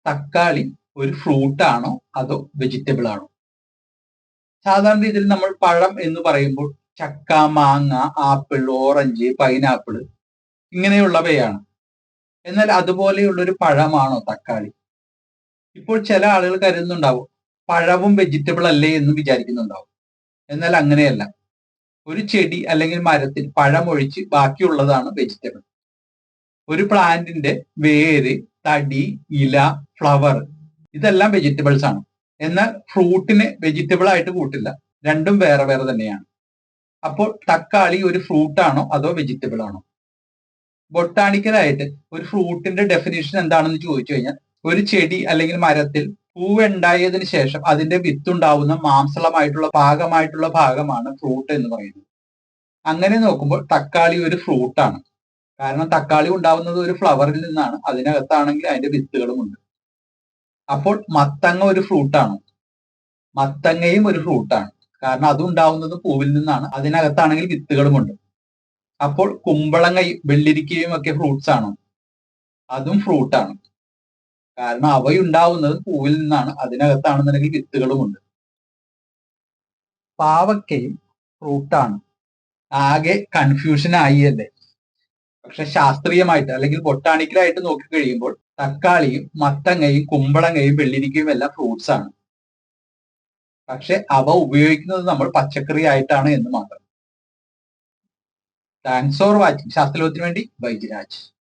തക്കാളി ഒരു ഫ്രൂട്ട് ആണോ അതോ വെജിറ്റബിൾ ആണോ? സാധാരണ രീതിയിൽ നമ്മൾ പഴം എന്ന് പറയുമ്പോൾ ചക്ക, മാങ്ങ, ആപ്പിൾ, ഓറഞ്ച്, പൈനാപ്പിൾ ഇങ്ങനെയുള്ളവയാണ്. എന്നാൽ അതുപോലെയുള്ള ഒരു പഴമാണോ തക്കാളി? ഇപ്പോൾ ചില ആളുകൾ കരുതുന്നുണ്ടാവും പഴവും വെജിറ്റബിൾ അല്ലേ എന്ന് വിചാരിക്കുന്നുണ്ടാവും. എന്നാൽ അങ്ങനെയല്ല. ഒരു ചെടി അല്ലെങ്കിൽ മരത്തിൽ പഴമൊഴിച്ച് ബാക്കിയുള്ളതാണ് വെജിറ്റബിൾ. ഒരു പ്ലാന്റിന്റെ വേര്, തടി, ഇല, ഫ്ലവർ ഇതെല്ലാം വെജിറ്റബിൾസ് ആണ്. എന്നാൽ ഫ്രൂട്ടിനെ വെജിറ്റബിൾ ആയിട്ട് കൂട്ടില്ല. രണ്ടും വേറെ വേറെ തന്നെയാണ്. അപ്പോൾ തക്കാളി ഒരു ഫ്രൂട്ട് ആണോ അതോ വെജിറ്റബിൾ ആണോ? ബൊട്ടാണിക്കലായിട്ട് ഒരു ഫ്രൂട്ടിന്റെ ഡെഫിനിഷൻ എന്താണെന്ന് ചോദിച്ചു കഴിഞ്ഞാൽ ഒരു ചെടി അല്ലെങ്കിൽ മരത്തിൽ പൂവ് ഉണ്ടായതിനു ശേഷം അതിന്റെ വിത്തുണ്ടാവുന്ന മാംസളമായിട്ടുള്ള ഭാഗമാണ് ഫ്രൂട്ട് എന്ന് പറയുന്നത്. അങ്ങനെ നോക്കുമ്പോൾ തക്കാളി ഒരു ഫ്രൂട്ടാണ്. കാരണം തക്കാളി ഉണ്ടാവുന്നത് ഒരു ഫ്ലവറിൽ നിന്നാണ്. അതിനകത്താണെങ്കിൽ അതിന്റെ വിത്തുകളുമുണ്ട്. അപ്പോൾ മത്തങ്ങ ഒരു ഫ്രൂട്ടാണോ? മത്തങ്ങയും ഒരു ഫ്രൂട്ടാണ്. കാരണം അതുണ്ടാവുന്നത് പൂവിൽ നിന്നാണ്. അതിനകത്താണെങ്കിൽ വിത്തുകളുമുണ്ട്. അപ്പോൾ കുമ്പളങ്ങയും വെള്ളിരിക്കയും ഒക്കെ ഫ്രൂട്ട്സ് ആണോ? അതും ഫ്രൂട്ടാണ്. കാരണം അവയുണ്ടാവുന്നത് പൂവിൽ നിന്നാണ്. അതിനകത്താണെന്നുണ്ടെങ്കിൽ വിത്തുകളുമുണ്ട്. പാവയ്ക്കയും ഫ്രൂട്ടാണ്. ആകെ കൺഫ്യൂഷൻ ആയി അല്ലേ? പക്ഷെ ശാസ്ത്രീയമായിട്ട് അല്ലെങ്കിൽ ബൊട്ടാണിക്കലായിട്ട് നോക്കിക്കഴിയുമ്പോൾ തക്കാളിയും മത്തങ്ങയും കുമ്പളങ്ങയും വെള്ളിരിക്കയും എല്ലാം ഫ്രൂട്ട്സ് ആണ്. പക്ഷെ അവ ഉപയോഗിക്കുന്നത് നമ്മൾ പച്ചക്കറി ആയിട്ടാണ് എന്ന് മാത്രം. Thanks for watching. ശാസ്ത്രലോകത്തിന് വേണ്ടി ബൈജിരാജ്.